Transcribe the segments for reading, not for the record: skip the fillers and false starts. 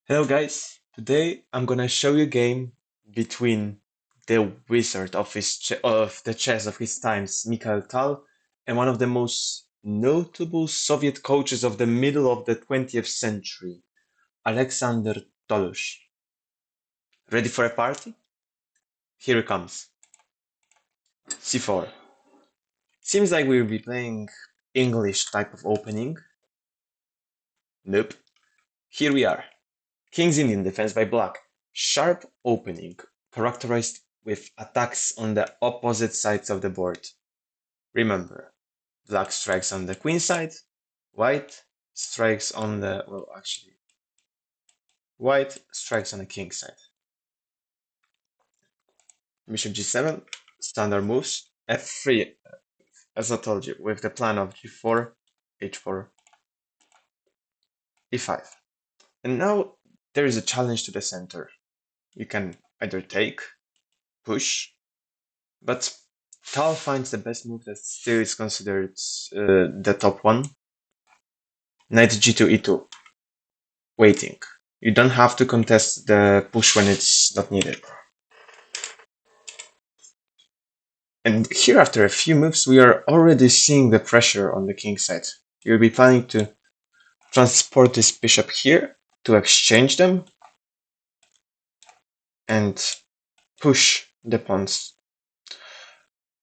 Hello guys, today I'm gonna show you a game between the wizard of the chess of his times, Mikhail Tal, and one of the most notable Soviet coaches of the middle of the 20th century, Alexander Tolush. Ready for a party? Here it comes. C4. Seems like we'll be playing English type of opening. Nope. Here we are. King's Indian defense by black. Sharp opening, characterized with attacks on the opposite sides of the board. Remember, black strikes on the queen side, white strikes on the, well, actually, white strikes on the king side. Bishop g7, standard moves, f3, as I told you, with the plan of g4, h4, e5. And now there is a challenge to the center. You can either take, push, but Tal finds the best move that still is considered the top one. Knight g2 e2. Waiting. You don't have to contest the push when it's not needed. And here, after a few moves, we are already seeing the pressure on the king side. You'll be planning to transport this bishop here to exchange them and push the pawns.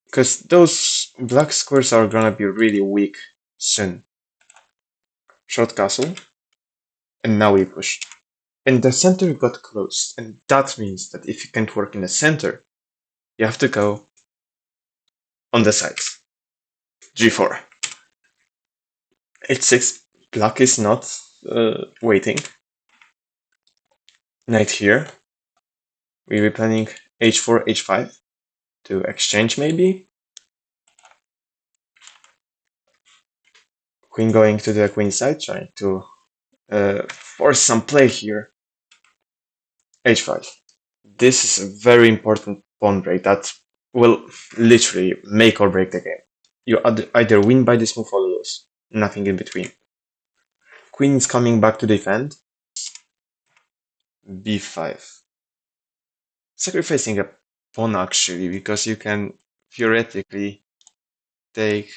Because those black squares are gonna be really weak soon. Short castle. And now we push. And the center got closed. And that means that if you can't work in the center, you have to go on the sides. G4. H6. Black is not waiting. Knight here. We'll be planning H4, H5 to exchange maybe. Queen going to the queen side, trying to force some play here. H5. This is a very important pawn break that will literally make or break the game. You either win by this move or lose. Nothing in between. Queen is coming back to defend. B5. Sacrificing a pawn actually, because you can theoretically take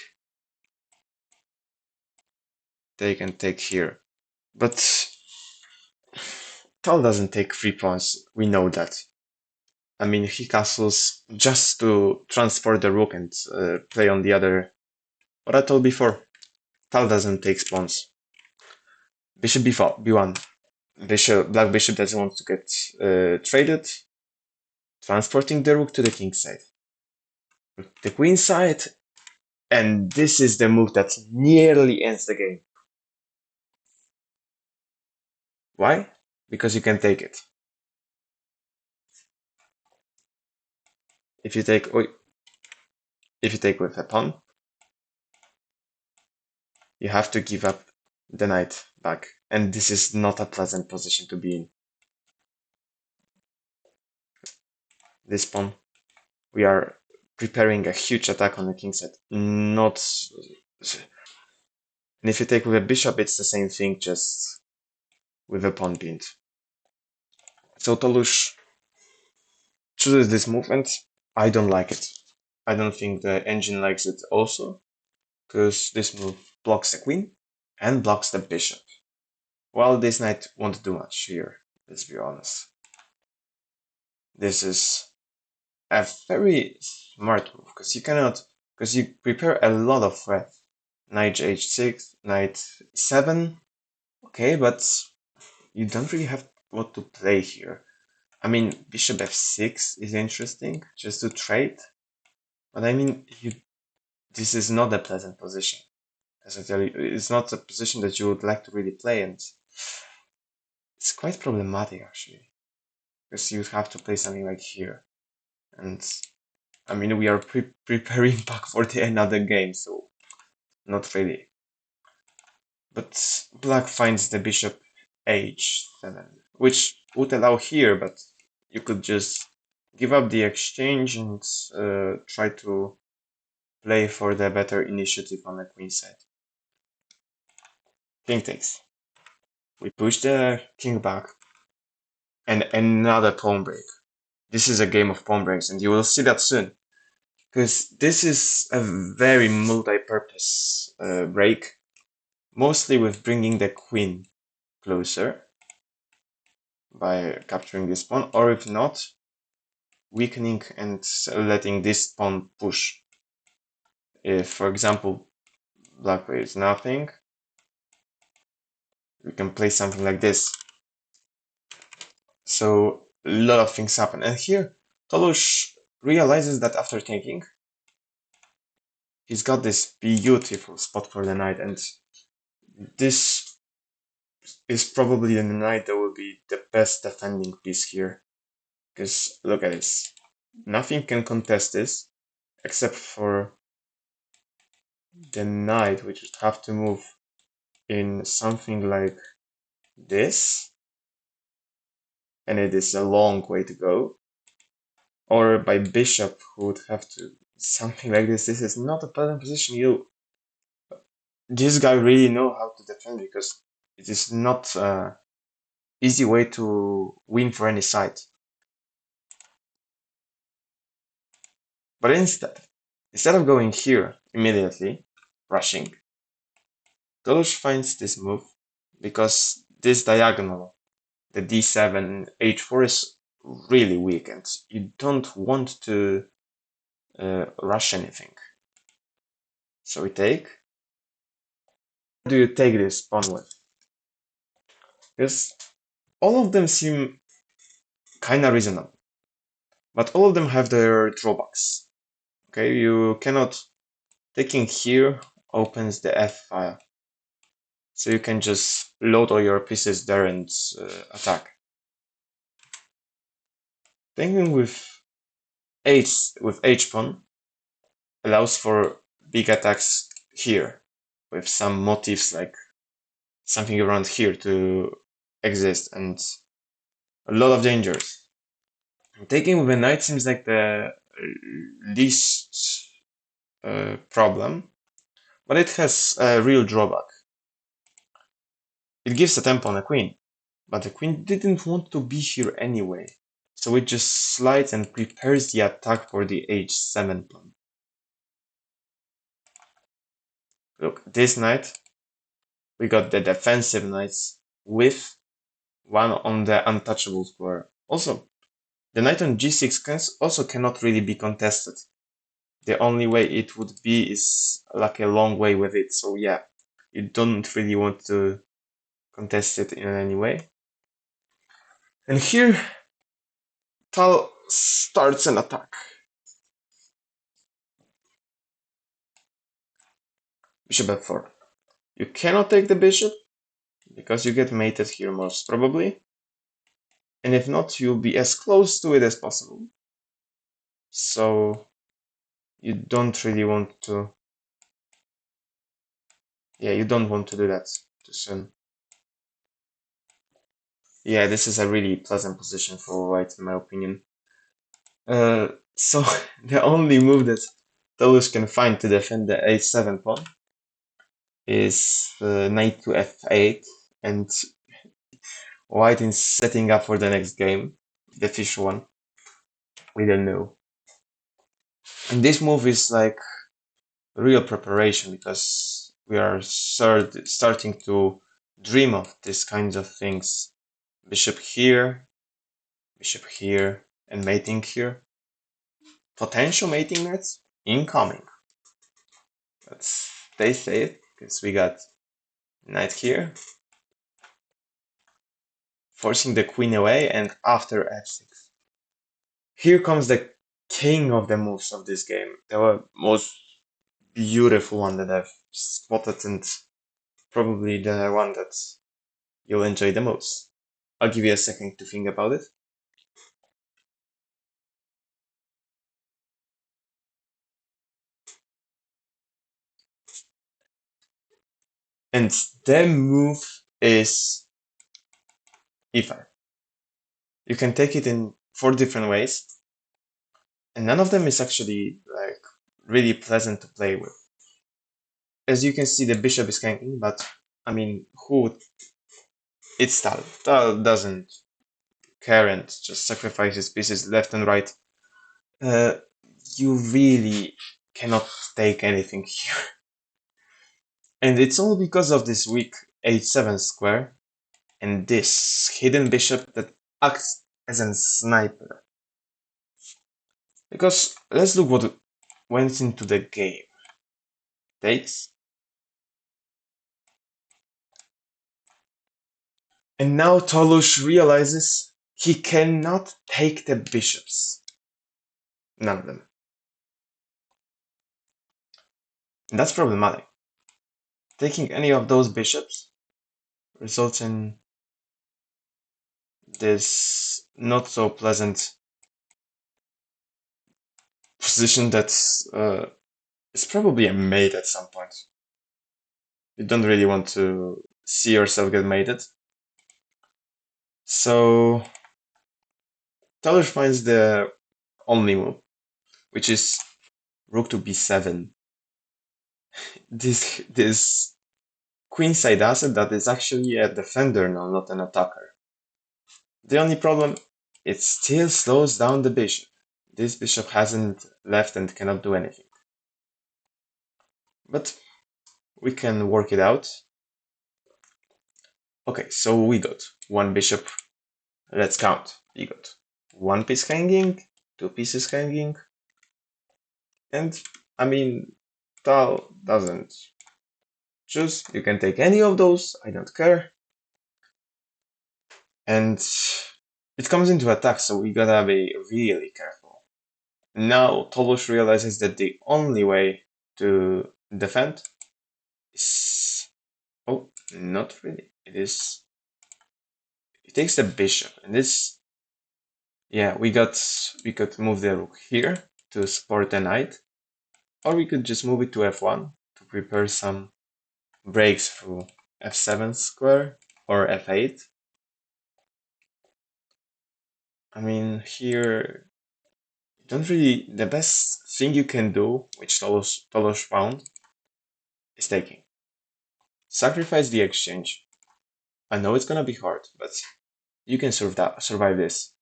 and take here. But Tal doesn't take free pawns, we know that. I mean, he castles just to transport the rook and play on the other. What I told before, Tal doesn't take pawns. Bishop b4, b1. Black bishop doesn't want to get traded. Transporting the rook to the king side. The queen side, and this is the move that nearly ends the game. Why? Because you can take it. If you take with a pawn, you have to give up the knight back, and this is not a pleasant position to be in. This pawn, we are preparing a huge attack on the king side. Not, and if you take with a bishop, it's the same thing, just with a pawn pinned. So Tolush chooses this movement. I don't like it. I don't think the engine likes it also, because this move blocks the queen and blocks the bishop. Well, this knight won't do much here, let's be honest. This is a very smart move, because you prepare a lot of threat. Knight h6, knight 7, okay, but you don't really have what to play here. I mean, bishop f6 is interesting, just to trade, but I mean, this is not a pleasant position. As I tell you, it's not a position that you would like to really play, and it's quite problematic actually, because you have to play something like here, and I mean we are preparing back for another game, so not really. But black finds the bishop h7, which would allow here, but you could just give up the exchange and try to play for the better initiative on the queen side. King takes. We push the king back. and another pawn break. This is a game of pawn breaks, and you will see that soon. Because this is a very multi-purpose break, mostly with bringing the queen closer by capturing this pawn, or if not, weakening and letting this pawn push. If, for example, black plays nothing, we can play something like this. So a lot of things happen. And here, Tolush realizes that after taking, he's got this beautiful spot for the knight, and this is probably the knight that will be the best defending piece here. Because look at this. Nothing can contest this, except for the knight, which would have to move in something like this, and it is a long way to go. Or by bishop, who would have to something like this. This is not a pleasant position. This guy really know how to defend, because it is not easy way to win for any side. But instead of going here immediately, rushing, Tolush finds this move because this diagonal, the d7, h4 is really weak, and you don't want to rush anything. So we take. What do you take this pawn with? Because all of them seem kinda reasonable, but all of them have their drawbacks. Okay, you cannot. Taking here opens the F file, so you can just load all your pieces there and attack. Taking with H pawn allows for big attacks here, with some motifs like something around here to exist, and a lot of dangers. Taking with a knight seems like the least problem, but it has a real drawback. It gives a tempo on a queen, but the queen didn't want to be here anyway, so it just slides and prepares the attack for the h7 pawn. Look, this knight, we got the defensive knights with one on the untouchable square. Also, the knight on g6 also cannot really be contested. The only way it would be is like a long way with it, so yeah, you don't really want to contest it in any way. And here, Tal starts an attack. Bishop f4. You cannot take the bishop, because you get mated here most probably. And if not, you'll be as close to it as possible. So you don't really want to. Yeah, you don't want to do that too soon. Yeah, this is a really pleasant position for white, in my opinion. So the only move that Tolush can find to defend the h7 pawn is knight to f8, and white is setting up for the next game, the fish one. We don't know. And this move is like real preparation, because we are starting to dream of these kinds of things. Bishop here, and mating here. Potential mating nets incoming. Let's stay safe, because we got knight here, forcing the queen away, and after f6. Here comes the king of the moves of this game. The most beautiful one that I've spotted, and probably the one that you'll enjoy the most. I'll give you a second to think about it. And the move is e5. You can take it in 4 different ways, and none of them is actually like really pleasant to play with. As you can see, the bishop is hanging, but I mean, who? It's Tal. Tal doesn't care and just sacrifice his pieces left and right, uh, you really cannot take anything here. And it's all because of this weak h7 square and this hidden bishop that acts as a sniper. Because let's look what went into the game. Takes. And now Tolush realizes he cannot take the bishops. None of them. And that's problematic. Taking any of those bishops results in this not so pleasant position that is probably a mate at some point. You don't really want to see yourself get mated. So Tolush finds the only move, which is rook to b7. This queenside asset that is actually a defender now, not an attacker. The only problem, it still slows down the bishop. This bishop hasn't left and cannot do anything. But we can work it out. Okay, so we got one bishop. Let's count. We got one piece hanging, two pieces hanging, and I mean, Tal doesn't choose. You can take any of those, I don't care. And it comes into attack, so we gotta be really careful. Now Tolush realizes that the only way to defend is... oh, not really. It is... he takes the bishop, and this... yeah, we could move the rook here to support the knight, or we could just move it to f1 to prepare some breaks through f7 square or f8. I mean, here, you don't really... the best thing you can do, which Tolush found, is taking. Sacrifice the exchange. I know it's gonna be hard, but you can survive this.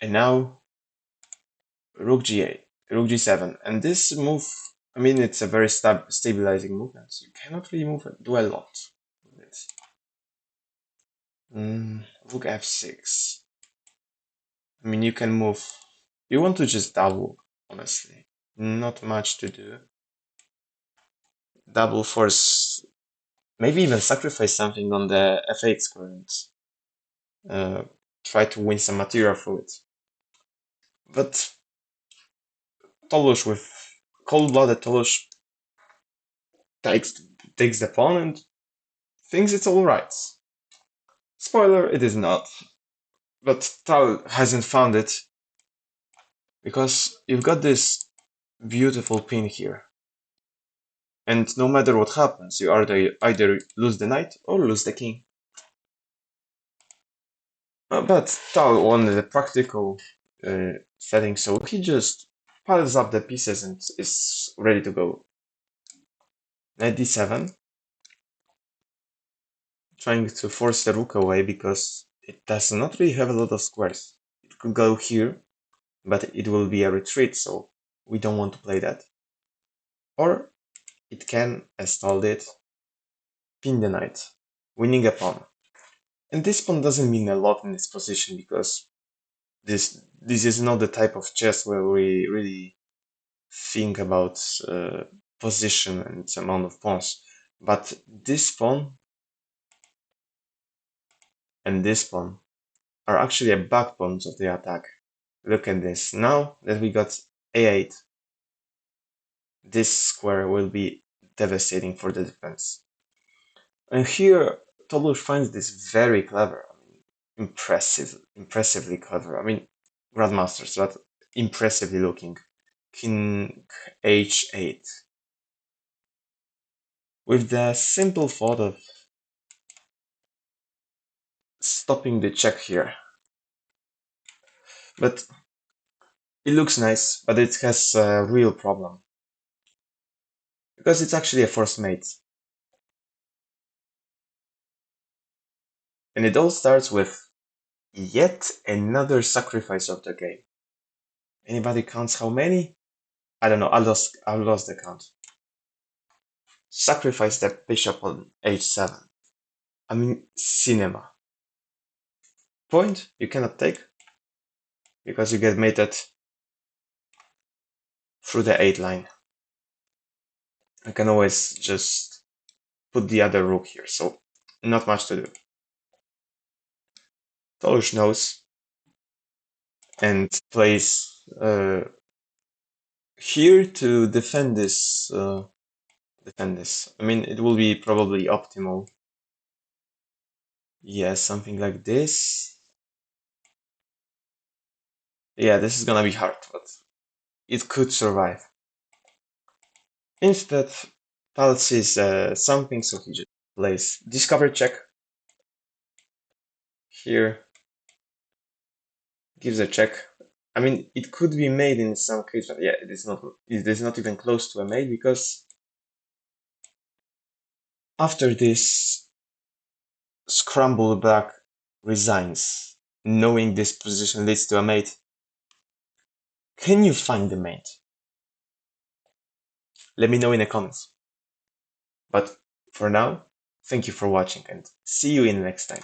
And now, rook g8, rook g7, and this move, I mean, it's a very stabilizing movement, so you cannot really do a lot with it. Rook f6. I mean, you can move. You want to just double, honestly. Not much to do. Double force, maybe even sacrifice something on the f8 square and try to win some material through it. But Tolush, with cold-blooded Tolush, takes the pawn and thinks it's alright. Spoiler, it is not. But Tal hasn't found it because you've got this beautiful pin here. And no matter what happens, you either lose the knight or lose the king. But Tal wanted a practical setting, so he just piles up the pieces and is ready to go. Knight d7, trying to force the rook away because it does not really have a lot of squares. It could go here, but it will be a retreat, so we don't want to play that. Or it can, as Tal did, pin the knight, winning a pawn. And this pawn doesn't mean a lot in this position because this is not the type of chess where we really think about position and amount of pawns. But this pawn and this pawn are actually a backbones of the attack. Look at this. Now that we got a8, this square will be devastating for the defense. And here, Tolush finds this very clever. I mean, impressively clever. I mean, grandmasters, but impressively looking. King h8. With the simple thought of stopping the check here. But it looks nice, but it has a real problem. Because it's actually a forced mate. And it all starts with Yet another sacrifice of the game. Anybody counts how many? I don't know. I lost the count. Sacrifice the bishop on h7. I mean, cinema. Point you cannot take because you get mated through the 8 line. I can always just put the other rook here, so not much to do. Tolush knows and plays here to defend this. I mean, it will be probably optimal. Yes, something like this. Yeah, this is gonna be hard, but it could survive. Instead, Tal sees something, so he just plays discover check. Here, gives a check. I mean, it could be made in some case, but yeah, it is not. It is not even close to a mate because after this, Scramble Black resigns, knowing this position leads to a mate. Can you find the mate? Let me know in the comments. But for now, thank you for watching and see you in the next time.